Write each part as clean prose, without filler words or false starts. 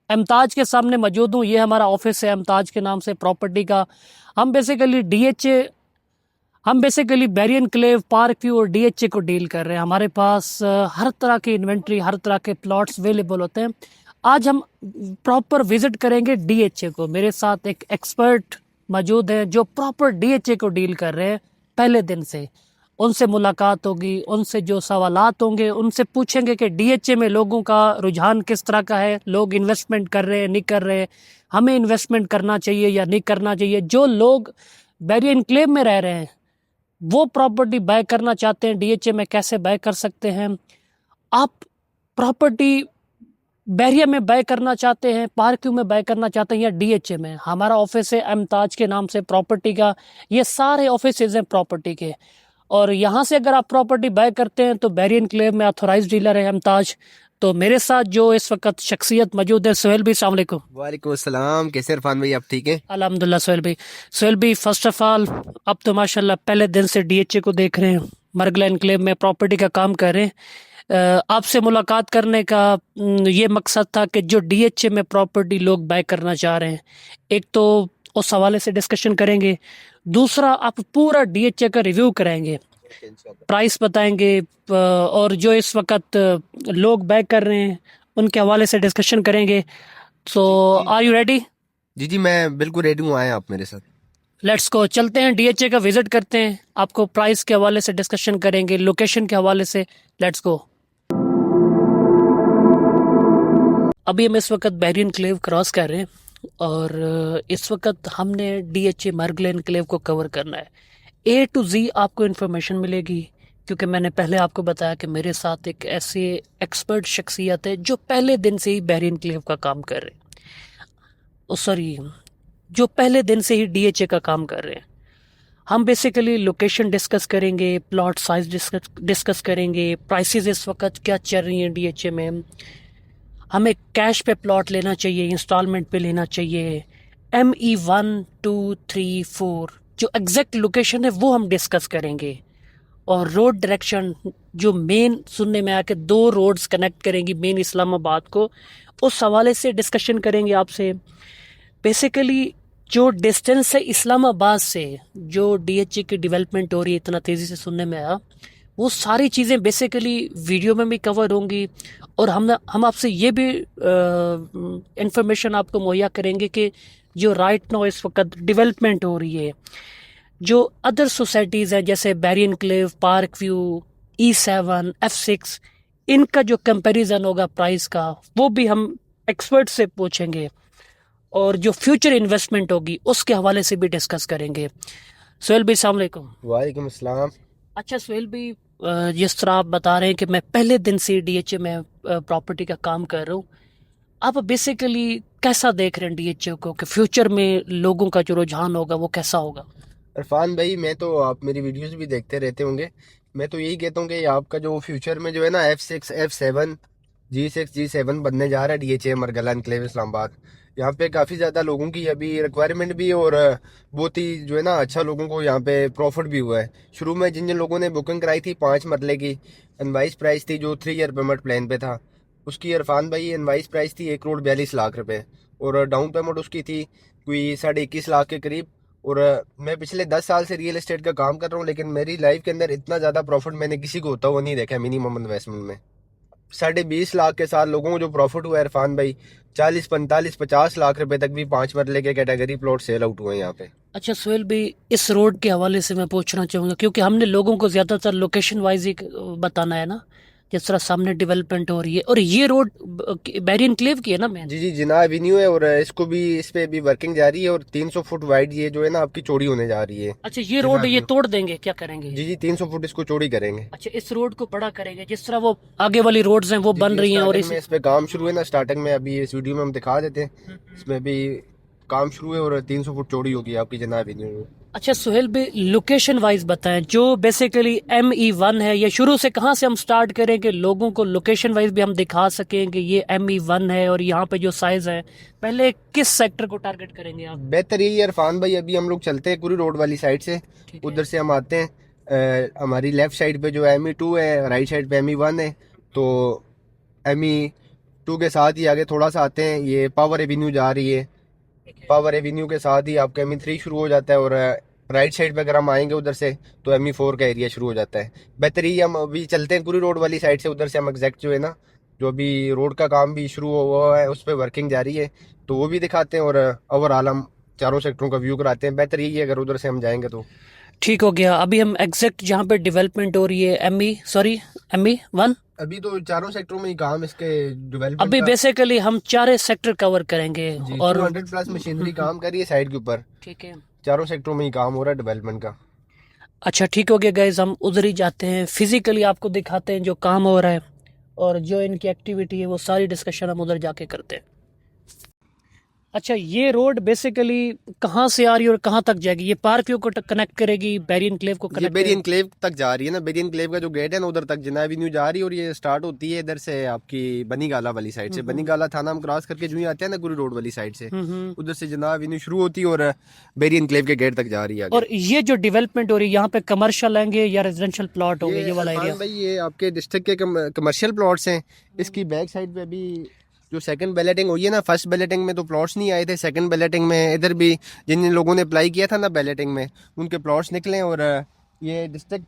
एमताज के सामने मौजूद हूँ। ये हमारा ऑफिस है एमताज के नाम से प्रॉपर्टी का। हम बेसिकली बैरी एनक्लेव, पार्क व्यू और डीएचए को डील कर रहे हैं। हमारे पास हर तरह की इन्वेंट्री, हर तरह के प्लॉट्स अवेलेबल होते हैं। आज हम प्रॉपर विजिट करेंगे डीएचए को। मेरे साथ एक एक्सपर्ट मौजूद है जो प्रॉपर डीएचए को डील कर रहे हैं पहले दिन से। उनसे मुलाकात होगी, उनसे जो सवालात होंगे उनसे पूछेंगे कि डीएचए में लोगों का रुझान किस तरह का है, लोग इन्वेस्टमेंट कर रहे हैं नहीं कर रहे हैं, हमें इन्वेस्टमेंट करना चाहिए या नहीं करना चाहिए। जो लोग बैरी एनक्लेव में रह रहे हैं वो प्रॉपर्टी बाय करना चाहते हैं, डीएचए में कैसे बाय कर सकते हैं। आप प्रॉपर्टी बैरिया में बाय करना चाहते हैं, पार्क में बाय करना चाहते हैं या डीएचए में, हमारा ऑफिस है एमताज के नाम से प्रॉपर्टी का। ये सारे ऑफिसेज हैं प्रॉपर्टी के। और यहाँ से अगर आप प्रॉपर्टी बाय करते हैं तो बैरी एनक्लेव में ऑथोराइज डीलर है एमताज। तो मेरे साथ जो इस वक्त शख्सियत मौजूद है, सोहेल भाई, अस्सलाम वालेकुम। वालेकुम अस्सलाम। कैसे इरफान भाई, आप ठीक हैं? अल्हम्दुलिल्लाह सोहेल भाई फर्स्ट ऑफ ऑल, अब तो माशाल्लाह पहले दिन से डीएचए को देख रहे हैं, मरगला एनक्लेव में प्रॉपर्टी का काम कर रहे हैं। आपसे मुलाकात करने का ये मकसद था कि जो डीएचए में प्रॉपर्टी लोग बाय करना चाह रहे हैं, एक तो उस हवाले से डिस्कशन करेंगे, दूसरा आप पूरा डीएचए का रिव्यू कराएंगे, प्राइस बताएंगे, और जो इस वक्त लोग बाय कर रहे हैं उनके हवाले से डिस्कशन करेंगे। सो आर यू रेडी? जी जी, मैं बिल्कुल रेडी हूँ। आए आप मेरे साथ। लेट्स गो, चलते हैं डीएचए का विजिट करते हैं। आपको प्राइस के हवाले से डिस्कशन करेंगे, लोकेशन के हवाले से। Let's go. अभी हम इस वक्त बैरी एनक्लेव क्रॉस कर रहे हैं और इस वक्त हमने डीएचए मरगला एनक्लेव को कवर करना है। ए टू जी आपको इन्फॉर्मेशन मिलेगी, क्योंकि मैंने पहले आपको बताया कि मेरे साथ एक ऐसे एक्सपर्ट शख्सियत है जो पहले दिन से ही बैरी एनक्लेव का काम कर रहे हैं, सॉरी, जो पहले दिन से ही डीएचए का काम कर रहे हैं। हम बेसिकली लोकेशन डिस्कस करेंगे, प्लॉट साइज डिस्कस करेंगे, प्राइसेस इस वक्त क्या चल रही हैं डीएचए में, हमें कैश पे प्लॉट लेना चाहिए, इंस्टॉलमेंट पे लेना चाहिए, ME 1 2 3 4 जो एग्जैक्ट लोकेशन है वो हम डिस्कस करेंगे। और रोड डायरेक्शन, जो मेन सुनने में आया कि 2 रोड्स कनेक्ट करेंगी मेन इस्लामाबाद को, उस हवाले से डिस्कशन करेंगे आपसे। बेसिकली जो डिस्टेंस है इस्लामाबाद से, जो डीएचए की डेवलपमेंट हो रही है इतना तेज़ी से सुनने में आया, वो सारी चीज़ें बेसिकली वीडियो में भी कवर होंगी। और हम आपसे ये भी इंफॉर्मेशन आपको मुहैया करेंगे कि जो राइट नाउ इस वक्त डेवलपमेंट हो रही है, जो अदर सोसाइटीज़ हैं जैसे बैरी enclave, park view, E7, F6, इनका जो कंपैरिजन होगा प्राइस का, वो भी हम एक्सपर्ट से पूछेंगे। और जो फ्यूचर इन्वेस्टमेंट होगी उसके हवाले से भी डिस्कस करेंगे। सोहेल भाई, अस्सलाम वालेकुम। वालेकुम अस्सलाम। अच्छा सोहेल भाई, जिस तरह आप बता रहे हैं कि मैं पहले दिन से डीएचए में प्रॉपर्टी का काम कर रहा हूँ, आप बेसिकली कैसा देख रहे हैं डीएचए को, कि फ्यूचर में लोगों का जो रुझान होगा वो कैसा होगा? इरफान भाई, मैं तो आप मेरी वीडियोस भी देखते रहते होंगे। मैं तो यही कहता हूँ कि आपका जो फ्यूचर में जो है ना F6 F7 G6 G7 बनने जा रहा है डीएचए मरगला एनक्लेव इस्लामाबाद। यहाँ पे काफ़ी ज़्यादा लोगों की अभी रिक्वायरमेंट भी है और बहुत ही जो है ना अच्छा लोगों को यहाँ पे प्रॉफिट भी हुआ है। शुरू में जिन जिन लोगों ने बुकिंग कराई थी 5 मरले की इनवाइस प्राइस थी, जो 3 ईयर पेमेंट प्लान पे था, उसकी इरफान भाई इनवाइस प्राइस थी 1,42,00,000 रुपये और डाउन पेमेंट उसकी थी कोई 21.5 लाख के करीब। और मैं पिछले 10 साल से रियल एस्टेट का काम कर रहा हूँ, लेकिन मेरी लाइफ के अंदर इतना ज़्यादा प्रॉफिट मैंने किसी को होता हुआ नहीं देखा मिनिमम इन्वेस्टमेंट में। 20.5 लाख के साथ लोगों को जो प्रॉफिट हुआ है इरफान भाई, 40 45 50 लाख रुपए तक भी 5 मरले के कैटेगरी प्लॉट सेल आउट हुए हैं यहाँ पे। अच्छा सोहेल भाई, इस रोड के हवाले से मैं पूछना चाहूँगा, क्योंकि हमने लोगों को ज़्यादातर लोकेशन वाइज ही बताना है ना, जिस तरह सामने डेवलपमेंट हो रही है। और ये रोड बैरी एनक्लेव की है ना मैन? जी जी, जिना एवेन्यू है और इसको भी इस पे भी वर्किंग जारी है और 300 फुट वाइड ये जो है ना आपकी चौड़ी होने जा रही है। अच्छा, ये जिना रोड ये एवेन्यू, तोड़ देंगे, क्या करेंगे? जी जी, 300 फुट इसको चौड़ी करेंगे। अच्छा, इस रोड को बड़ा करेंगे, जिस तरह वो आगे वाली रोड्स हैं वो जी बन जी, रही हैं। और स्टार्टिंग में इस पे काम शुरू है ना, स्टार्टिंग में अभी इस वीडियो में हम दिखा देते हैं, इसमें भी काम शुरू है और 300 फुट चौड़ी होगी आपकी जिना एवेन्यू। अच्छा सोहेल भाई, लोकेशन वाइज बताएं, जो बेसिकली ME1 है, ये शुरू से कहाँ से हम स्टार्ट करें कि लोगों को लोकेशन वाइज भी हम दिखा सकें कि ये ME1 है और यहाँ पे जो साइज है, पहले किस सेक्टर को टारगेट करेंगे आप? बेहतर यही है इरफान भाई, अभी हम लोग चलते हैं कुरी रोड वाली साइड से, ठीक है। उधर से हम आते हैं। हमारी लेफ्ट साइड पे जो ME2 है, राइट साइड पे ME1 है। तो ME2 2 के साथ ही आगे थोड़ा सा आते हैं, ये पावर एवेन्यू जा रही है। पावर एवेन्यू के साथ ही आपका ME3 शुरू हो जाता है, और राइट साइड पे अगर हम आएंगे उधर से तो ME4 का एरिया शुरू हो जाता है। बेहतरी हम अभी चलते हैं पूरी रोड वाली साइड से, उधर से हम एग्जैक्ट जो है ना, जो अभी रोड का काम भी शुरू हुआ है उस पर वर्किंग जारी है, तो वो भी दिखाते हैं, और ओवरऑल हम चारों सेक्टरों का व्यू कराते हैं। बेहतर यही है अगर उधर से हम जाएंगे तो। ठीक हो गया। अभी हम एग्जैक्ट जहाँ पे डेवलपमेंट हो रही है ME1, अभी तो चारों सेक्टरों में ही काम इसके डेवलपमेंट अभी का। बेसिकली हम 4 सेक्टर कवर करेंगे जी, और 200 प्लस मशीनरी काम कर रही है साइड के ऊपर। ठीक है। चारों सेक्टरों में ही काम हो रहा है डेवलपमेंट का। अच्छा ठीक हो गया गाइज, हम उधर ही जाते हैं, फिजिकली आपको दिखाते हैं जो काम हो रहा है और जो इनकी एक्टिविटी है, वो सारी डिस्कशन हम उधर जाके करते हैं। अच्छा, ये रोड बेसिकली कहाँ से आ रही है और कहाँ तक जाएगी? ये पार्क व्यू को कनेक्ट करेगी, बेरियन क्लेव को ये कनेक्ट बेरियन क्लेव तक जा रही है ना, बेरियन क्लेव का जो गेट है ना उधर तक जिन्ना एवेन्यू जा रही है, और ये स्टार्ट होती है इधर से आपकी बनीगाला वाली साइड से। बनीगाला थाना हम क्रॉस करके जो ही आते हैं ना गुरु रोड वाली साइड से, उधर से जिन्ना एवेन्यू शुरू होती है और बेरियन क्लेव के गेट तक जा रही है आगे। और ये जो डेवलपमेंट हो रही है यहाँ पे कमर्शियल आएंगे या रेजिडेंशियल प्लॉट होंगे? ये वाला एरिया भाई ये आपके डिस्ट्रिक्ट के कमर्शियल प्लॉट्स हैं। इसकी बैक साइड पे अभी जो सेकंड बैलेटिंग हुई है ना, फर्स्ट बैलेटिंग में तो प्लॉट्स नहीं आए थे, सेकंड बैलेटिंग में इधर भी जिन जिन लोगों ने अप्लाई किया था ना बैलेटिंग में, उनके प्लॉट्स निकले, और ये डिस्ट्रिक्ट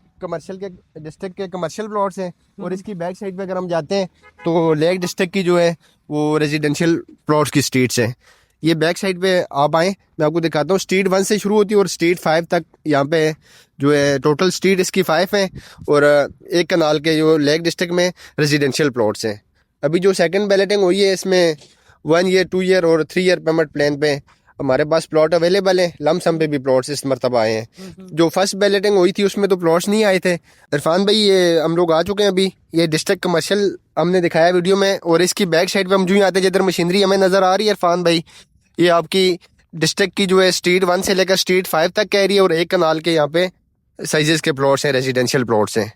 के कमर्शियल प्लॉट्स हैं। और इसकी बैक साइड पे अगर हम जाते हैं तो लेक डिस्ट्रिक्ट की जो है वो रेजिडेंशियल प्लॉट्स की स्ट्रीट्स हैं। ये बैक साइड पे आप आएँ, मैं आपको दिखाता हूँ। स्ट्रीट 1 से शुरू होती है और स्ट्रीट 5 तक यहाँ पे जो है टोटल स्ट्रीट इसकी 5 हैं, और एक कनाल के जो लेक डिस्ट्रिक्ट में रेजिडेंशियल प्लॉट्स हैं। अभी जो सेकंड बैलेटिंग हुई है इसमें 1 ईयर 2 ईयर और 3 ईयर पेमेंट प्लान पे हमारे पास प्लॉट अवेलेबल है। लमसम पे भी प्लॉट्स इस मरतबा आए हैं। जो फर्स्ट बैलेटिंग हुई थी उसमें तो प्लॉट्स नहीं आए थे। इरफान भाई ये हम लोग आ चुके हैं अभी, ये डिस्ट्रिक्ट कमर्शियल हमने दिखाया वीडियो में, और इसकी बैक साइड पे हम जो ही आते हैं जिधर मशीनरी हमें नजर आ रही है इरफान भाई, ये आपकी डिस्ट्रिक्ट की जो है स्ट्रीट 1 से लेकर स्ट्रीट 5 तक का एरिया, और एक कनाल के यहाँ पे साइजेस के प्लॉट्स हैं, रेजिडेंशियल प्लॉट्स हैं।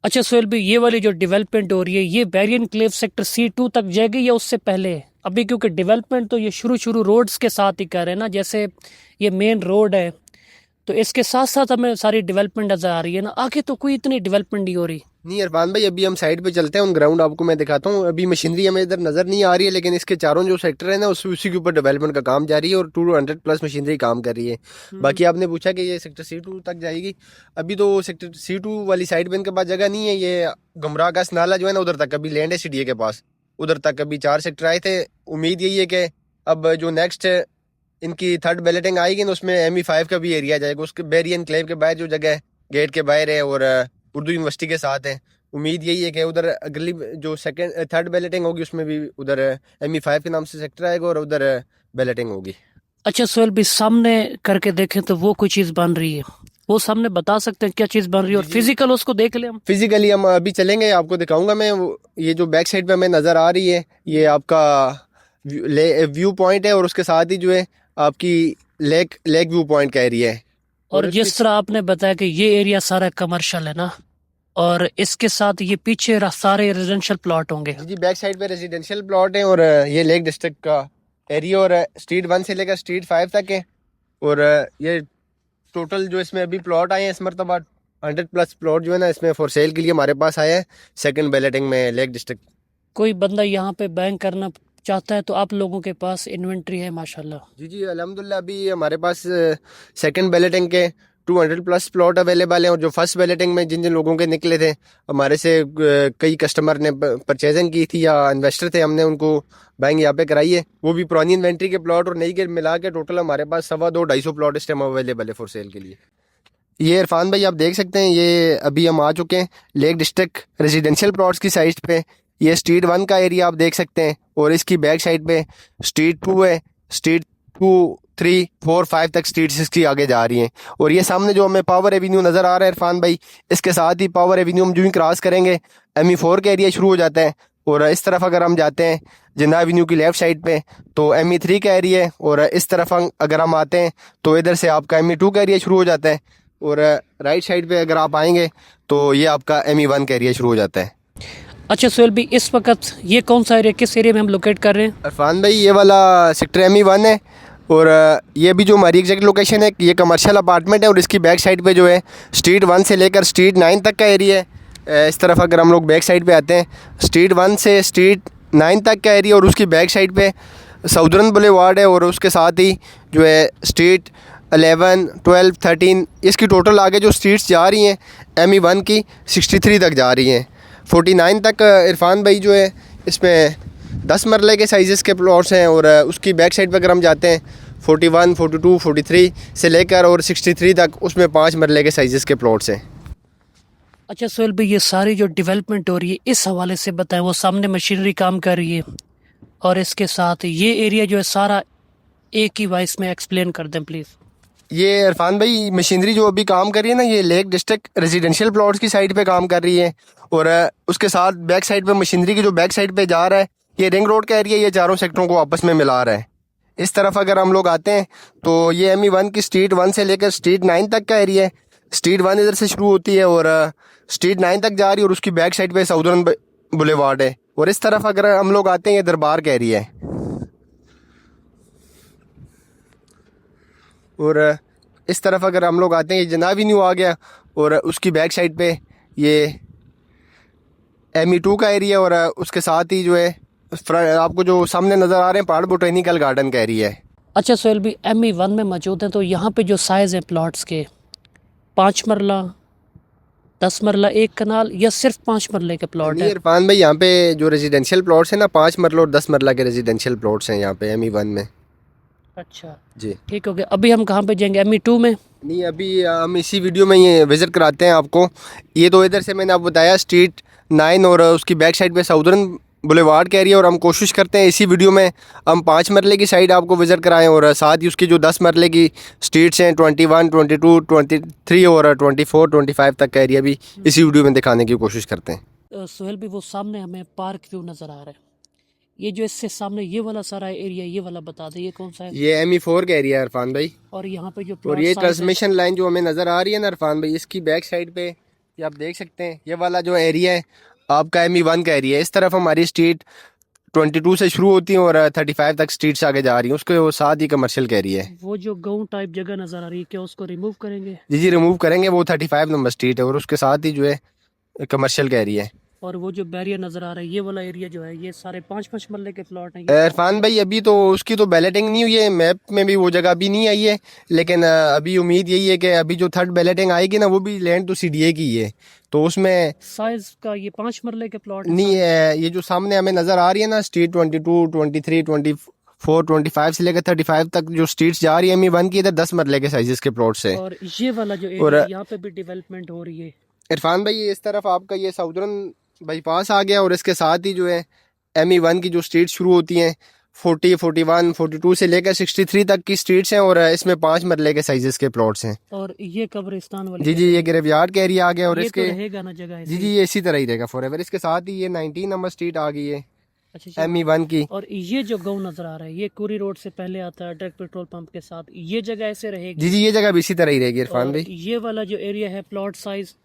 अच्छा सोहेल भाई, ये वाली जो डेवलपमेंट हो रही है ये बेरियन क्लेव सेक्टर C2 तक जाएगी या उससे पहले? अभी क्योंकि डेवलपमेंट तो ये शुरू रोड्स के साथ ही कर रहे हैं ना, जैसे ये मेन रोड है तो इसके साथ साथ हमें सारी डेवलपमेंट नजर आ रही है ना, आगे तो कोई इतनी डेवलपमेंट नहीं हो रही। नहीं इरफान भाई, अभी हम साइड पे चलते हैं, उन ग्राउंड आपको मैं दिखाता हूँ। अभी मशीनरी हमें इधर नजर नहीं आ रही है, लेकिन इसके चारों जो सेक्टर है ना उसी के ऊपर डेवलपमेंट का काम जारी है, और 200 प्लस मशीनरी काम कर रही है। बाकी आपने पूछा कि ये सेक्टर C2 तक जाएगी, अभी तो सेक्टर C2 वाली साइड पे इनके पास जगह नहीं है। ये गुमराह का नाला जो है ना उधर तक अभी लैंड है CDA के पास, उधर तक अभी 4 सेक्टर आए थे। उम्मीद यही है कि अब जो नेक्स्ट इनकी थर्ड बैलेटिंग आएगी ना उसमें ME5 का भी एरिया जाएगा। उसके बेरियन क्लेव के बाहर जो जगह है गेट के बाहर है और उर्दू यूनिवर्सिटी के साथ है, उम्मीद यही है कि उधर अगली जो थर्ड बैलेटिंग होगी उसमें भी उधर ME5 के नाम से सेक्टर आएगा और उधर बैलेटिंग होगी। अच्छा सोहेल भी सामने करके देखें तो वो कोई चीज बन रही है, वो सामने बता सकते हैं क्या चीज बन रही है? और फिजिकल उसको देख ले हम। फिजिकली हम अभी चलेंगे, आपको दिखाऊंगा मैं। ये जो बैक साइड पे हमें नजर आ रही है ये आपका व्यू पॉइंट है, और उसके साथ ही जो है आपकी लेक व्यू पॉइंट का एरिया है। और जिस तरह आपने बताया कि ये एरिया सारा कमर्शियल है ना, और इसके साथ ये पीछे सारे रेजिडेंशियल प्लॉट होंगे। जी बैक साइड पे रेजिडेंशियल प्लॉट है, और ये लेक डिस्ट्रिक्ट का एरिया, और स्ट्रीट 1 से लेकर स्ट्रीट 5 तक है। और ये टोटल जो इसमें अभी प्लॉट आए हैं इस मरतबा 100 प्लस प्लॉट जो है ना इसमें फॉर सेल के लिए हमारे पास आया है सेकंड बैलेटिंग में लेक डिस्ट्रिक्ट। कोई बंदा यहाँ पे बैंक करना चाहता है तो आप लोगों के पास इन्वेंट्री है माशाल्लाह? जी अल्हम्दुलिल्लाह, अभी हमारे पास सेकंड बैलेटिंग के 200 प्लस प्लॉट अवेलेबल हैं, और जो फर्स्ट बैलेटिंग में जिन जिन लोगों के निकले थे हमारे से कई कस्टमर ने परचेजिंग की थी या इन्वेस्टर थे, हमने उनको बाइंग यहाँ पे कराई है। वो भी पुरानी इन्वेंट्री के प्लॉट और नई के मिला के टोटल हमारे पास 250-250 प्लॉट इस टाइम अवेलेबल है फॉर सेल के लिए। ये इरफान भाई आप देख सकते हैं, ये अभी हम आ चुके हैं लेक डिस्ट्रिक्ट रेजिडेंशियल प्लॉट्स की साइड पे। ये स्ट्रीट 1 का एरिया आप देख सकते हैं, और इसकी बैक साइड पे स्ट्रीट 2 है, स्ट्रीट 2, 3, 4, 5 तक स्ट्रीट्स इसकी आगे जा रही हैं। और ये सामने जो हमें पावर एवेन्यू नज़र आ रहा है इरफान भाई, इसके साथ ही पावर एवेन्यू हम जो ही क्रॉस करेंगे ME4 का एरिया शुरू हो जाता है। और इस तरफ अगर हम जाते हैं जिन्ना एवेन्यू की लेफ्ट साइड पे तो ME3 का एरिया है, और इस तरफ अगर हम आते हैं तो इधर से आपका ME2 का एरिया शुरू हो जाता है, और राइट साइड पे अगर आप आएंगे तो ये आपका ME1 का एरिया शुरू हो जाता है। अच्छा सोहेल भी इस वक्त ये कौन सा एरिया, किस एरिया में हम लोकेट कर रहे हैं? इरफान भाई ये वाला सेक्टर ME1 है, और ये भी जो हमारी एग्जैक्ट लोकेशन है ये कमर्शियल अपार्टमेंट है, और इसकी बैक साइड पे जो है स्ट्रीट 1 से लेकर स्ट्रीट 9 तक का एरिया है। इस तरफ अगर हम लोग बैक साइड पे आते हैं स्ट्रीट 1 से स्ट्रीट 9 तक का एरिया और उसकी बैक साइड पे साउदर्न बुलेवार्ड है और उसके साथ ही जो है स्ट्रीट 11, 12, 13 इसकी टोटल आगे जो स्ट्रीट्स जा रही हैं ME1 की 63 तक जा रही हैं। 49 तक इरफान भाई जो है इसमें 10 मरले के साइज़ के प्लॉट्स हैं और उसकी बैक साइड पर अगर हम जाते हैं 41, 42, 43 से लेकर और 63 तक उसमें 5 मरले के साइज़ के प्लॉट्स हैं। अच्छा सोहेल भाई, ये सारी जो डेवलपमेंट हो रही है इस हवाले से बताएं। वो सामने मशीनरी काम कर रही है और इसके साथ ये एरिया जो है सारा एक ही वॉइस में एक्सप्लेन कर दें प्लीज़। ये इरफान भाई मशीनरी जो अभी काम कर रही है ना, ये लेक डिस्ट्रिक्ट रेजिडेंशियल प्लॉट्स की साइड पे काम कर रही है और उसके साथ बैक साइड पे मशीनरी की जो बैक साइड पे जा रहा है ये रिंग रोड का एरिया, ये चारों सेक्टरों को आपस में मिला रहा है। इस तरफ अगर हम लोग आते हैं तो ये ME1 की स्ट्रीट 1 से लेकर स्ट्रीट 9 तक का एरिया है। स्ट्रीट 1 इधर से शुरू होती है और स्ट्रीट 9 तक जा रही है और उसकी बैक साइड पे साउदर्न बुलेवार्ड है। और इस तरफ अगर हम लोग आते हैं ये दरबार का एरिया है और इस तरफ अगर हम लोग आते हैं ये जनाब न्यू आ गया और उसकी बैक साइड पे ये ME2 का एरिया और उसके साथ ही जो है आपको जो सामने नज़र आ रहे हैं पहाड़ बोटेनिकल गार्डन का एरिया है। अच्छा सोहेल भाई, ME1 में मौजूद हैं तो यहाँ पे जो साइज़ हैं प्लॉट्स के 5 मरला, 10 मरला, 1 कनाल या सिर्फ 5 मरले के प्लॉट है? इरफान भाई यहाँ पे जो रेजिडेंशियल प्लॉट्स हैं ना 5 मरला और 10 मरला के रेजिडेंशियल प्लॉट्स हैं यहाँ पे ME1 में। अच्छा जी ठीक हो गया। अभी हम कहाँ पे जाएंगे? ME2 में? नहीं, अभी हम इसी वीडियो में ये विज़िट कराते हैं आपको। ये तो इधर से मैंने आपको बताया स्ट्रीट 9 और उसकी बैक साइड पे साउदर्न बुलेवार्ड का एरिया और हम कोशिश करते हैं इसी वीडियो में हम 5 मरले की साइड आपको विज़िट कराएं और साथ ही उसकी जो 10 मरले की स्ट्रीट्स हैं 21, 22, 23 और 24, 25 तक का एरिया भी इसी वीडियो में दिखाने की कोशिश करते हैं। सोहेल भाई, वो सामने हमें पार्क व्यू नज़र आ रहा है। ये जो इससे सामने ये वाला सारा एरिया, ये वाला बता दे, ये कौन सा है? ये ME4 का एरिया है इरफान भाई। और यहाँ पे जो और प्लॉट ये साइज है, ट्रांसमिशन लाइन जो हमें नज़र आ रही है ना इरफान भाई, इसकी बैक साइड पे ये आप देख सकते हैं ये वाला जो एरिया है आपका ME1 का एरिया है। इस तरफ हमारी स्ट्रीट 22 से शुरू होती है और 35 तक स्ट्रीट्स आगे जा रही हैं, उसके वो साथ ही कमर्शियल का एरिया है। वो जो गाँव टाइप जगह नज़र आ रही है, क्या उसको रिमूव करेंगे? जी जी रिमूव करेंगे, वो 35 नंबर स्ट्रीट है और उसके साथ ही जो है कमर्शियल का एरिया है। और वो जो बैरियर नज़र आ रहा है ये वाला एरिया जो है ये सारे 5-5 मरले के प्लॉट हैं ये? इरफान भाई अभी तो उसकी तो बैलेटिंग नहीं हुई है, मैप में भी वो जगह अभी नहीं आई है, लेकिन अभी उम्मीद यही है कि अभी जो थर्ड बैलेटिंग आएगी ना वो भी लैंड तो CDA की है, तो उसमें साइज का ये 5 मरले के प्लॉट नहीं है। ये जो सामने हमें नज़र आ रही है ना स्ट्रीट 22, 23, 24, 25 से लेकर 35 तक जो स्ट्रीट्स जा रही है ME1 की, इधर 10 मरले के साइजेस के प्लॉट्स है। और ये वाला जो एरिया यहाँ पे भी डेवलपमेंट हो रही है इरफान भाई इस तरफ आपका ये साउदर्न बाईपास आ गया और इसके साथ ही जो है ME1 की जो स्ट्रीट शुरू होती हैं 40, 41, 42 से लेकर 63 तक की स्ट्रीट्स हैं और इसमें 5 मरले के साइजेस के प्लॉट्स हैं। और ये कब्रिस्तान वाली जी जी ये ग्रेवयार्ड का एरिया आ गया और ये इसके तो रहेगा ना जगह जी ऐसी? जी ये इसी तरह ही रहेगा फॉरएवर। इसके साथ ही ये 19 नंबर स्ट्रीट आ गई है अच्छा ME1 की। और ये जो गाँव नज़र आ रहा है ये कुरी रोड से पहले आता है डायरेक्ट पेट्रोल पंप के साथ, ये जगह ऐसे रहेगी? जी जी ये जगह भी इसी तरह ही रहेगी इरफान और भाई। ये वाला जो एरिया है प्लॉट साइज?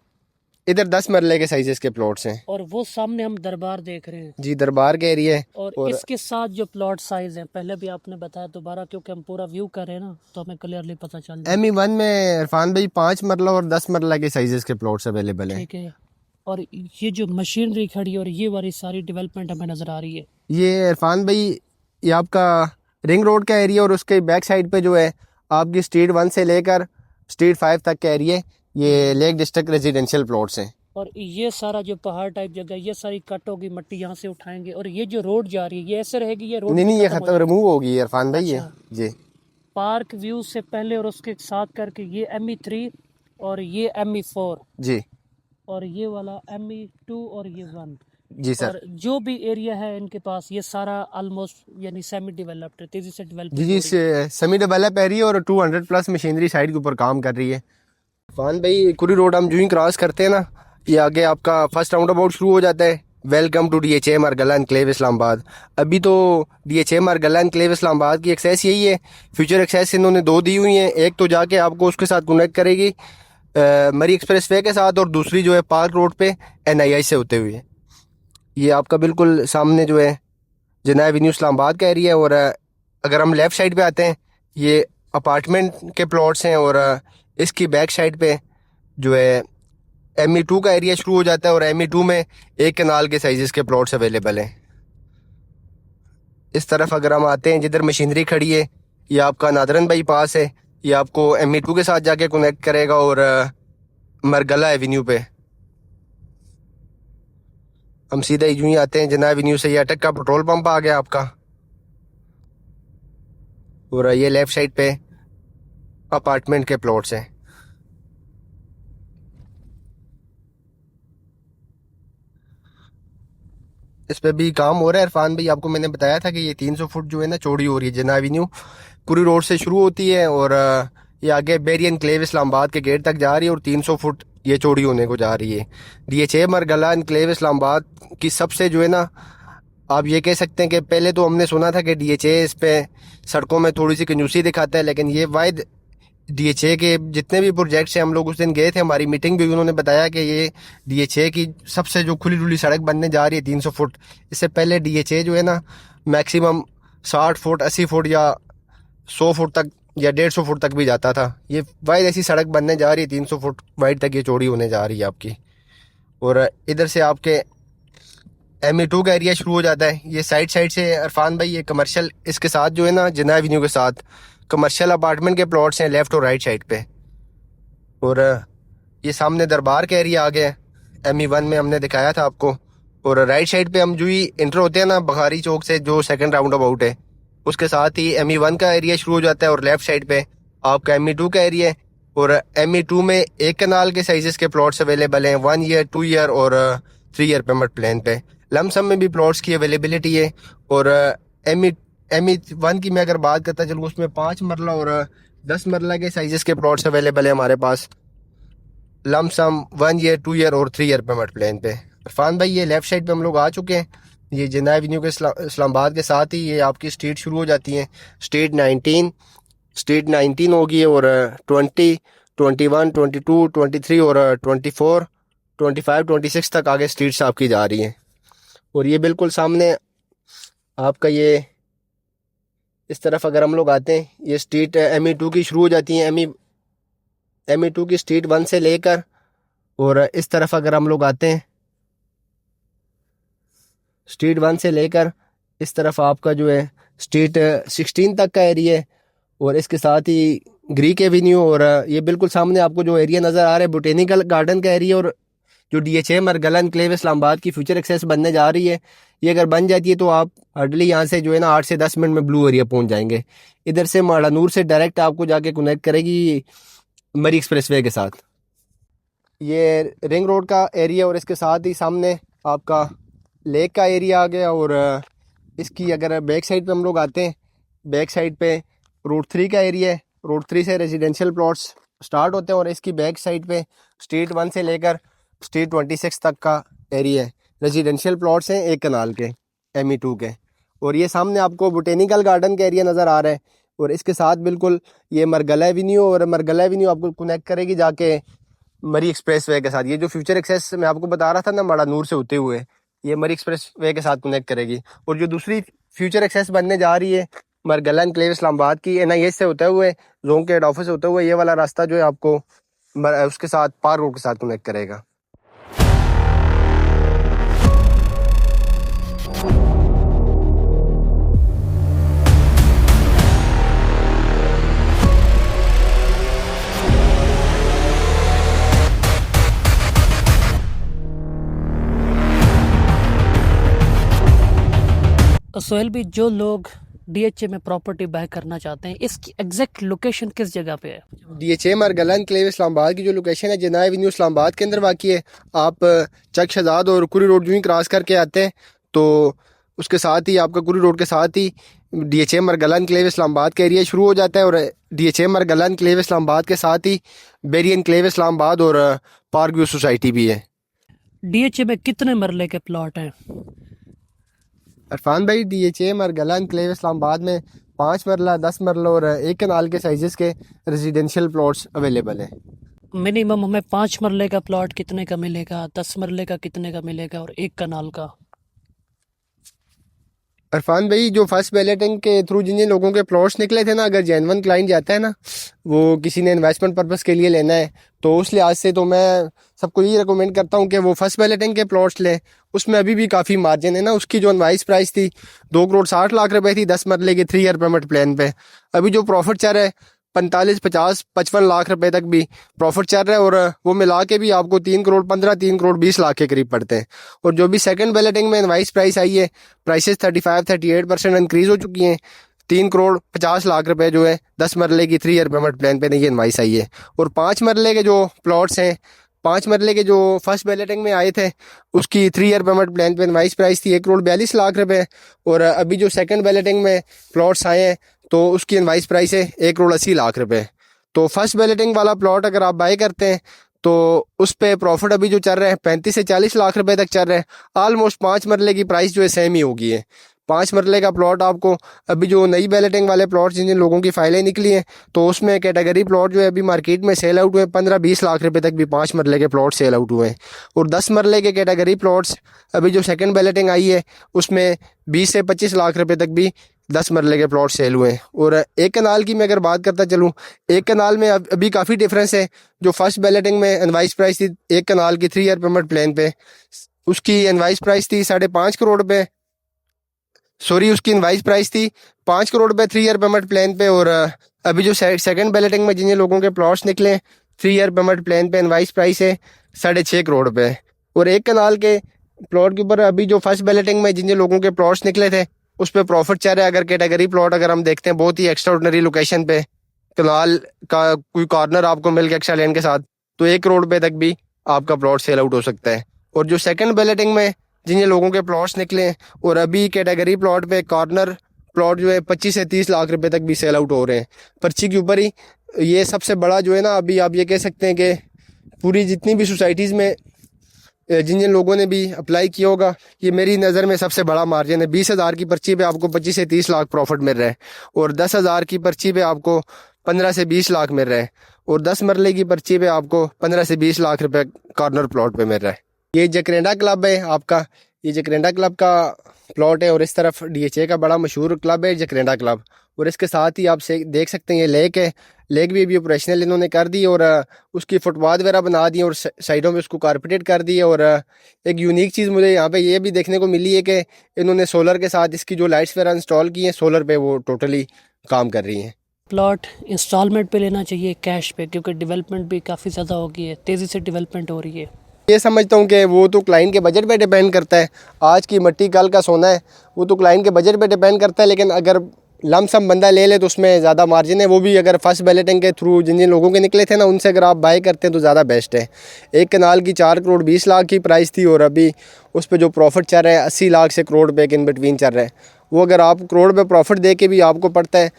इधर 10 मरले के साइजेस के प्लॉट्स हैं। और वो सामने हम दरबार देख रहे हैं जी दरबार का एरिया है। और इसके साथ जो प्लॉट साइज है पहले भी आपने बताया, दोबारा क्योंकि हम पूरा व्यू कर रहे हैं ना तो हमें क्लियरली पता चल जाए। ME1 में इरफान भाई 5 मरला और 10 मरला के साइजेस के प्लॉट्स अवेलेबल हैं। ठीक है। और ये जो मशीनरी खड़ी और ये वाली सारी डेवलपमेंट हमें नज़र आ रही है, ये इरफान भाई ये आपका रिंग रोड का एरिया और उसके बैक साइड पे जो है आपकी स्ट्रीट 1 से लेकर स्ट्रीट 5 तक का एरिया, ये लेक डिस्ट्रिक्ट रेजिडेंशियल प्लॉट्स हैं। और ये सारा जो पहाड़ टाइप जगह ये सारी कट होगी, मट्टी यहाँ से उठाएंगे और ये जो रोड जा रही है ये ऐसे रहेगी? ये रोड नहीं ये खत्म रिमूव होगी इरफान भाई ये। अच्छा। जी पार्क व्यू से पहले और उसके साथ करके ये ME3 और ये ME4 जी और ये वाला ME2 और ये 1। जी सर। और जो भी एरिया है इनके पास ये सारा ऑलमोस्ट यानी सेमी डेवलप्ड है, तेजी से डेवलप जी जी सेमी डेवलप एरिया और 200 प्लस मशीनरी साइड के ऊपर काम कर रही है। इरफान भाई कुरी रोड हम जो ही क्रॉस करते हैं ना ये आगे आपका फर्स्ट राउंड अबाउट शुरू हो जाता है। Welcome to DHA Margalla enclave Islamabad. अभी तो DHA मारगला एनक्लेव इस्लामाबाद की एक्सेस यही है, फ्यूचर एक्सेस इन्होंने 2 दी हुई हैं, एक तो जाके आपको उसके साथ कनेक्ट करेगी मरी एक्सप्रेस वे के साथ और दूसरी जो है पार्क रोड पे NII से होते हुए। ये आपका बिल्कुल सामने जो है जना एवेन्यू इस्लामाबाद का एरिया है और अगर हम लेफ़्ट साइड पे आते हैं ये अपार्टमेंट के प्लॉट्स हैं और इसकी बैक साइड पे जो है ME2 का एरिया शुरू हो जाता है और ME2 में 1 कनाल के साइजेस के प्लॉट्स अवेलेबल हैं। इस तरफ अगर हम आते हैं, जिधर मशीनरी खड़ी है, ये आपका नादरन बाईपास है। ये आपको ME2 के साथ जाके कनेक्ट करेगा और मरगला एवेन्यू पे हम सीधा यूं ही आते हैं। जना एवेन्यू से ये अटक का पेट्रोल पंप आ गया आपका, और ये लेफ्ट साइड पे अपार्टमेंट के प्लॉट्स हैं। इस पे भी काम हो रहा है इरफान भाई। आपको मैंने बताया था कि ये 300 फुट जो है ना चौड़ी हो रही है। जना एवेन्यू पूरी रोड से शुरू होती है और ये आगे बेरी एनक्लेव इस्लामाबाद के गेट तक जा रही है और 300 फुट ये चौड़ी होने को जा रही है। DHA मरगला एनक्लेव इस्लामाबाद की सबसे जो है ना, आप ये कह सकते हैं कि पहले तो हमने सुना था कि DHA इस पे सड़कों में थोड़ी सी कंजूसी दिखाता है, लेकिन ये वायद DHA के जितने भी प्रोजेक्ट्स हैं, हम लोग उस दिन गए थे, हमारी मीटिंग भी, उन्होंने बताया कि ये DHA की सबसे जो खुली डुली सड़क बनने जा रही है 300 फुट। इससे पहले DHA जो है ना मैक्सिमम 60 फुट 80 फुट या 100 फुट तक या 150 फुट तक भी जाता था। ये वाइड ऐसी सड़क बनने जा रही है 300 फुट वाइड तक ये चौड़ी होने जा रही है आपकी। और इधर से आपके ME2 का एरिया शुरू हो जाता है। ये साइड साइड से इरफान भाई ये कमर्शियल, इसके साथ जो है ना जना एवेन्यू के साथ कमर्शियल अपार्टमेंट के प्लॉट्स हैं लेफ्ट और राइट साइड पे। और ये सामने दरबार का एरिया आ गया, ME1 में हमने दिखाया था आपको। और राइट साइड पे हम जो ही इंटर होते हैं ना बखारी चौक से, जो सेकंड राउंड अबाउट है, उसके साथ ही ME1 का एरिया शुरू हो जाता है और लेफ्ट साइड पे आपका ME2 का एरिया है। और ME2 में एक कनाल के साइजेस के प्लॉट्स अवेलेबल हैं, 1 ईयर 2 ईयर और 3 ईयर पेमेंट प्लान पे। लमसम में भी प्लॉट्स की अवेलेबिलिटी है। और ME1 की मैं अगर बात करता चलूँ, उसमें 5 मरला और 10 मरला के साइजेस के प्लॉट्स अवेलेबल है हमारे पास, लमसम 1 ईयर 2 ईयर और 3 ईयर पेमेंट प्लान पे। इरफान भाई ये लेफ्ट साइड पे हम लोग आ चुके हैं। ये जना एवेन्यू के इस्लामाबाद के साथ ही ये आपकी स्ट्रीट शुरू हो जाती है। स्ट्रीट 19 होगी और 20 21 22 23 और 24 25 26 तक आगे स्ट्रीट्स आपकी जा रही हैं। और ये बिल्कुल सामने आपका ये इस तरफ अगर हम लोग आते हैं, ये स्ट्रीट ME2 की शुरू हो जाती है। ME2 की स्ट्रीट 1 से लेकर, और इस तरफ अगर हम लोग आते हैं स्ट्रीट 1 से लेकर इस तरफ आपका जो है स्ट्रीट 16 तक का एरिया है। और इसके साथ ही ग्रीक एवेन्यू, और ये बिल्कुल सामने आपको जो एरिया नज़र आ रहा है बोटेनिकल गार्डन का एरिया। और जो DHA मरगला एनक्लेव इस्लामाबाद की फ्यूचर एक्सेस बनने जा रही है, ये अगर बन जाती है तो आप हार्डली यहाँ से जो है ना 8 से 10 मिनट में ब्लू एरिया पहुँच जाएंगे। इधर से माड़ानूर से डायरेक्ट आपको जाके कनेक्ट करेगी मरी एक्सप्रेसवे के साथ। ये रिंग रोड का एरिया और इसके साथ ही सामने आपका लेक का एरिया आ गया। और इसकी अगर बैक साइड पे हम लोग आते हैं, बैक साइड पे रोड 3 का एरिया है। रोड 3 से रेजिडेंशियल प्लॉट्स स्टार्ट होते हैं और इसकी बैक साइड पे स्ट्रीट 1 से लेकर स्ट्रीट 26 तक का एरिया है। रेजिडेंशियल प्लॉट्स हैं एक कनाल के ME2 के। और ये सामने आपको बोटेनिकल गार्डन का एरिया नज़र आ रहा है। और इसके साथ बिल्कुल ये मरगला एवेन्यू, और मरगला एवेन्यू आपको कनेक्ट करेगी जाके मरी एक्सप्रेसवे के साथ। ये जो फ्यूचर एक्सेस मैं आपको बता रहा था ना माड़ानूर से होते हुए, ये मरी एक्सप्रेसवे के साथ कनेक्ट करेगी। और जो दूसरी फ्यूचर एक्सेस बनने जा रही है मरगला एनक्लेव इस्लामाबाद की, NIS से होते हुए, जोन के हेड ऑफिस से होते हुए, ये वाला रास्ता जो है आपको उसके साथ पार रोड के साथ कनेक्ट करेगा। सोहेल भी, जो लोग DHA में प्रॉपर्टी बाय करना चाहते हैं, इसकी एग्जैक्ट लोकेशन किस जगह पे है? DHA मरगला एनक्लेव इस्लामाबाद की जो लोकेशन है जना एवेन्यू इस्लामाबाद के अंदर वाक़ई है। आप चक शहजाद और कुरी रोड यूँ ही क्रॉस करके आते हैं तो उसके साथ ही आपका कुरी रोड के साथ ही DHA मरगला एनक्लेव इस्लामाबाद का एरिया शुरू हो जाता है। और DHA मरगला एनक्लेव इस्लामाबाद के साथ ही बेरी एनक्लेव इस्लामाबाद और पार्क व्यू सोसाइटी भी है। DHA में कितने मरले के प्लॉट हैं? इरफान भाई DHA मरगला एनक्लेव इस्लामाबाद में 5 मरला 10 मरला और एक कनाल के साइजेस के रेजिडेंशियल प्लॉट्स अवेलेबल हैं। मिनिमम हमें 5 मरले का प्लॉट कितने का मिलेगा, 10 मरले का कितने का मिलेगा और 1 कनाल का? अरफान भाई, जो फर्स्ट बैलेटिंग के थ्रू जिन जिन लोगों के प्लॉट्स निकले थे ना, अगर जेन्युइन क्लाइंट जाता है ना, वो किसी ने इन्वेस्टमेंट पर्पस के लिए लेना है, तो उस लिहाज से तो मैं सबको यही रिकमेंड करता हूँ कि वो फर्स्ट बैलेटिंग के प्लॉट्स लें। उसमें अभी भी काफ़ी मार्जिन है ना। उसकी जो इनवाइस प्राइस थी 2 करोड़ 60 लाख रुपए थी 10 मरले की 3 ईयर पेमेंट प्लान पे। अभी जो प्रॉफिट चल रहा है 45 50 55 लाख रुपए तक भी प्रॉफिट चल रहा है, और वो मिला के भी आपको 3 करोड़ 15 3 करोड़ 20 लाख के करीब पड़ते हैं। और जो भी सेकंड बैलेटिंग में इनवाइस प्राइस आई है, प्राइसेस 35 38% इंक्रीज हो चुकी हैं। 3 करोड़ 50 लाख रुपए जो है 10 मरले की 3 ईयर पेमेंट प्लान पे नई इनवाइस आई है। और 5 मरले के जो प्लॉट्स हैं, 5 मरले के जो फर्स्ट बैलेटिंग में आए थे, उसकी 3 ईयर पेमेंट प्लान पे इनवाइस प्राइस थी 1 करोड़ 42 लाख रुपए। और अभी जो सेकंड बैलेटिंग में प्लॉट्स आए हैं, तो उसकी इनवाइस प्राइस है 1 करोड़ 80 लाख रुपए। तो फर्स्ट बैलेटिंग वाला प्लॉट अगर आप बाय करते हैं, तो उस पे प्रॉफिट अभी जो चल रहा है 35 से 40 लाख रुपए तक चल रहा है। ऑलमोस्ट 5 मरले की प्राइस जो है सेम ही होगी है। 5 मरले का प्लॉट आपको अभी जो नई बैलेटिंग वाले प्लॉट जिन जिन लोगों की फाइलें निकली हैं, तो उसमें कैटेगरी प्लॉट जो है अभी मार्केट में सेल आउट हुए 15 20 लाख रुपए तक भी 5 मरले के प्लॉट सेल आउट हुए हैं। और 10 मरले के कैटेगरी प्लॉट्स अभी जो सेकंड बैलेटिंग आई है, उसमें 20 से 25 लाख रुपए तक भी 10 मरले के प्लॉट सेल हुए हैं। और एक कनाल की मैं अगर बात करता चलूँ, एक कनाल में अभी काफ़ी डिफरेंस है। जो फर्स्ट बैलेटिंग में इनवाइस प्राइस थी एक कनाल की 3 ईयर पेमेंट प्लान पे, उसकी इनवाइस प्राइस थी 5.5 करोड़ रुपए। सॉरी, उसकी इनवाइस प्राइस थी 5 करोड़ रुपए 3 ईयर पेमेंट प्लान पे। और अभी जो सेकंड बैलेटिंग में जिन जिन लोगों के प्लॉट्स निकले 3 ईयर पेमेंट प्लान पे, इनवाइस प्राइस है 6.5 करोड़ रुपए। और एक कनाल के प्लॉट के ऊपर अभी जो फर्स्ट बैलेटिंग में जिन जिन लोगों के प्लॉट्स निकले थे, उस पर प्रॉफिट चल रहा है। अगर कैटेगरी प्लॉट अगर हम देखते हैं, बहुत ही एक्स्ट्राऑर्डिनरी लोकेशन पे कनाल का कोई कॉर्नर आपको मिल गया एक्स्ट्रा लैंड के साथ, तो 1 करोड़ रुपए तक भी आपका प्लॉट सेल आउट हो सकता है। और जो सेकंड बैलेटिंग में जिन जिन लोगों के प्लॉट्स निकले हैं, और अभी कैटेगरी प्लॉट पे कॉर्नर प्लॉट जो है 25 से 30 लाख रुपए तक भी सेल आउट हो रहे हैं पर्ची के ऊपर ही। ये सबसे बड़ा जो है ना, अभी आप ये कह सकते हैं कि पूरी जितनी भी सोसाइटीज़ में जिन जिन लोगों ने भी अप्लाई किया होगा, ये मेरी नज़र में सबसे बड़ा मार्जिन है। 20,000 की पर्ची पे आपको 25 से 30 लाख प्रॉफिट मिल रहा है, और 10,000 की पर्ची पे आपको 15 से 20 लाख मिल रहा है, और 10 मरले की पर्ची पे आपको 15 से 20 लाख रुपए कॉर्नर प्लॉट पे मिल रहा है। ये जकरेंडा क्लब है आपका, ये जकरेंडा क्लब का प्लॉट है, और इस तरफ DHA का बड़ा मशहूर क्लब है जकरेंडा क्लब। और इसके साथ ही आप से देख सकते हैं ये लेक है। लेक भी अभी ऑपरेशनल इन्होंने कर दी, और उसकी फुटपाथ वगैरह बना दी, और साइडों में उसको कारपेटेड कर दी है। और एक यूनिक चीज़ मुझे यहाँ पे ये भी देखने को मिली है कि इन्होंने सोलर के साथ इसकी जो लाइट्स वगैरह इंस्टॉल की हैं, सोलर पे वो टोटली काम कर रही हैं। प्लॉट इंस्टॉलमेंट पे लेना चाहिए कैश पे, क्योंकि डेवलपमेंट भी काफ़ी ज़्यादा हो गई है, तेज़ी से डेवलपमेंट हो रही है। ये समझता हूँ कि वो तो क्लाइंट के बजट पे डिपेंड करता है। आज की मट्टी कल का सोना है, वो तो क्लाइंट के बजट पे डिपेंड करता है। लेकिन अगर लमसम बंदा ले ले तो उसमें ज़्यादा मार्जिन है। वो भी अगर फर्स्ट बैलेटिंग के थ्रू जिन जिन लोगों के निकले थे ना, उनसे अगर आप बाय करते हैं तो ज़्यादा बेस्ट है। एक कनाल की 4 करोड़ 20 लाख की प्राइस थी, और अभी उस पर जो प्रॉफिट चल रहा है 80 लाख से करोड़ रुपये के इन बिटवीन चल रहा है। वो अगर आप करोड़ रुपये प्रॉफिट दे के भी आपको पड़ता है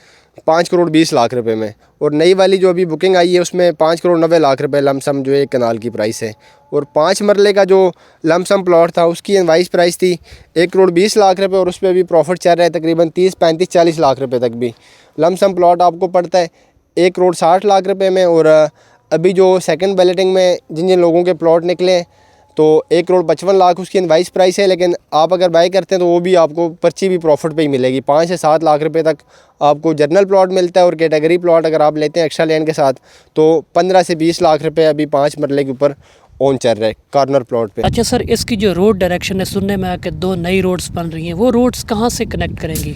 5 करोड़ 20 लाख रुपए में। और नई वाली जो अभी बुकिंग आई है, उसमें 5 करोड़ 90 लाख रुपए लमसम जो एक कनाल की प्राइस है। और 5 मरले का जो लमसम प्लॉट था, उसकी इनवाइस प्राइस थी 1 करोड़ 20 लाख रुपए, और उस पर भी प्रॉफिट चल रहा है तकरीबन 30 35 40 लाख रुपए तक भी। लमसम प्लॉट आपको पड़ता है 1 करोड़ 60 लाख रुपए में। और अभी जो सेकंड बैलेटिंग में जिन जिन लोगों के प्लॉट निकले हैं, तो 1 करोड़ 55 लाख उसकी इनवाइस प्राइस है। लेकिन आप अगर बाय करते हैं तो वो भी आपको पर्ची भी प्रॉफिट पे ही मिलेगी। 5 से 7 लाख रुपए तक आपको जनरल प्लॉट मिलता है, और कैटेगरी प्लॉट अगर आप लेते हैं एक्स्ट्रा लैंड के साथ, तो 15 से 20 लाख रुपए अभी 5 मरले के ऊपर ओन चल रहा है कॉर्नर प्लॉट पे। अच्छा सर, इसकी जो रोड डायरेक्शन है, सुनने में आया कि 2 नई रोड्स बन रही हैं, वो रोड्स कहाँ से कनेक्ट करेंगी?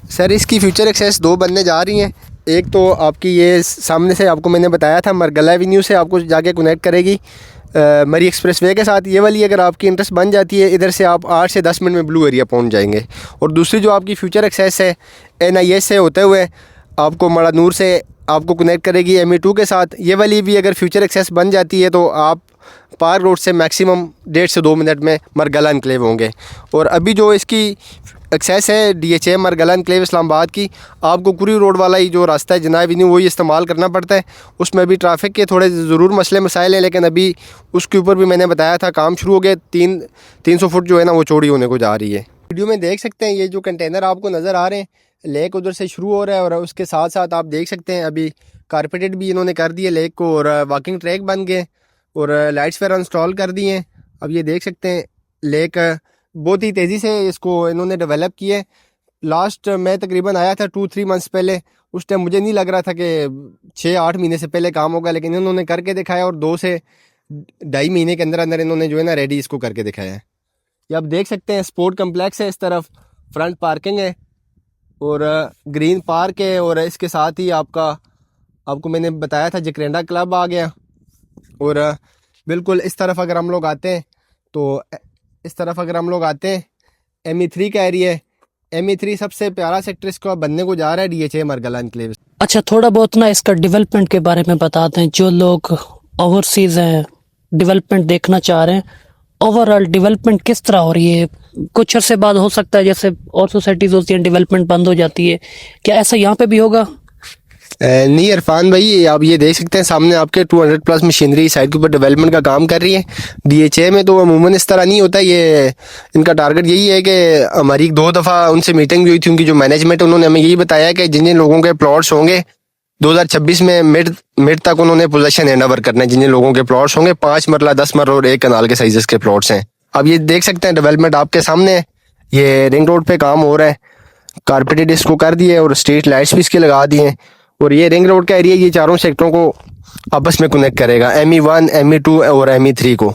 सर, इसकी फ्यूचर एक्सेस 2 बनने जा रही हैं। एक तो आपकी ये सामने से आपको मैंने बताया था, मरगला एवेन्यू से आपको जाके कनेक्ट करेगी मरी एक्सप्रेस वे के साथ। ये वाली अगर आपकी इंटरेस्ट बन जाती है, इधर से आप 8 से 10 मिनट में ब्लू एरिया पहुंच जाएंगे। और दूसरी जो आपकी फ्यूचर एक्सेस है NIS से होते हुए आपको मड़ानूर से आपको कनेक्ट करेगी ME2 के साथ। ये वाली भी अगर फ्यूचर एक्सेस बन जाती है, तो आप पार्क रोड से मैक्सिमम 1.5 से 2 मिनट में मरगला एनक्लेव होंगे। और अभी जो इसकी एक्सेस है DHA मरगला एनक्लेव इस्लामाबाद की, आपको कुरी रोड वाला ही जो रास्ता है जना एवेन्यू, वही इस्तेमाल करना पड़ता है। उसमें अभी ट्रैफिक के थोड़े ज़रूर मसले मसाइल हैं, लेकिन अभी उसके ऊपर भी मैंने बताया था काम शुरू हो गया। 300 फुट जो है ना, वो चौड़ी होने को जा रही है। वीडियो में देख सकते हैं ये जो कंटेनर आपको नज़र आ रहे हैं, लेक उधर से शुरू हो रहा है, और उसके साथ साथ आप देख सकते हैं अभी कारपेटेड भी इन्होंने कर दिए लेक को, और वॉकिंग ट्रैक बन गए, और लाइट्स वगैरह इंस्टॉल कर दिए हैं। अब ये देख सकते हैं लेक बहुत ही तेज़ी से इसको इन्होंने डेवलप किया है। लास्ट मैं तकरीबन आया था 2-3 मंथ्स पहले। उस टाइम मुझे नहीं लग रहा था कि 6-8 महीने से पहले काम होगा, लेकिन इन्होंने करके दिखाया और 2 से 2.5 महीने के अंदर अंदर इन्होंने जो है ना रेडी इसको करके दिखाया है। ये आप देख सकते हैं स्पोर्ट कम्प्लेक्स है, इस तरफ फ्रंट पार्किंग है और ग्रीन पार्क है, और इसके साथ ही आपको मैंने बताया था जकरेंडा क्लब आ गया। और बिल्कुल इस तरफ अगर हम लोग आते हैं तो इस तरफ अगर हम लोग आते हैं ME3 का एरिया है। ME3 सबसे प्यारा सेक्टर इसको बनने को जा रहा है DHA मरगला एनक्लेव। अच्छा, थोड़ा बहुत ना इसका डेवलपमेंट के बारे में बताते हैं। जो लोग ओवरसीज हैं, डेवलपमेंट देखना चाह रहे हैं, ओवरऑल डेवलपमेंट किस तरह हो रही है? कुछ अरसे बाद हो सकता है जैसे और सोसाइटीज़ होती हैं डेवलपमेंट बंद हो जाती है, क्या ऐसा यहाँ पे भी होगा? नहीं इरफान भाई, आप ये देख सकते हैं सामने आपके 200+ मशीनरी साइड के ऊपर डेवलपमेंट का काम कर रही है। DHA में तो अमूमन इस तरह नहीं होता। ये इनका टारगेट यही है कि हमारी 2 दफ़ा उनसे मीटिंग भी हुई थी, उनकी जो मैनेजमेंट है उन्होंने हमें यही बताया कि जिन जिन लोगों के प्लॉट्स होंगे 2026 में मिड तक उन्होंने पोजीशन हैंड ओवर करना है। जिन जिन लोगों के प्लॉट्स होंगे 5 मरला 10 मरला और 1 कनाल के साइजेस के प्लॉट्स हैं। अब ये देख सकते हैं डेवलपमेंट आपके सामने है। ये रिंग रोड पे काम हो रहा है, कारपेटेड इसको कर दिए और स्ट्रीट लाइट्स भी इसके लगा दिए हैं। और ये रिंग रोड का एरिया ये चारों सेक्टरों को आपस में कनेक्ट करेगा, ME1 ME2 और ME3 को।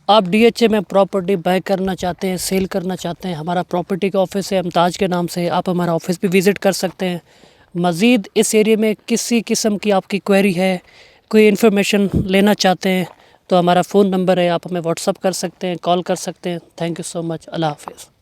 आप DHA में प्रॉपर्टी बाय करना चाहते हैं, सेल करना चाहते हैं, हमारा प्रॉपर्टी का ऑफिस है अमताज के नाम से, आप हमारा ऑफिस भी विज़िट कर सकते हैं। मज़ीद इस एरिया में किसी किस्म की आपकी क्वेरी है, कोई इन्फॉर्मेशन लेना चाहते हैं तो हमारा फ़ोन नंबर है, आप हमें व्हाट्सअप कर सकते हैं, कॉल कर सकते हैं। Thank you so much. अल्लाह हाफिज़।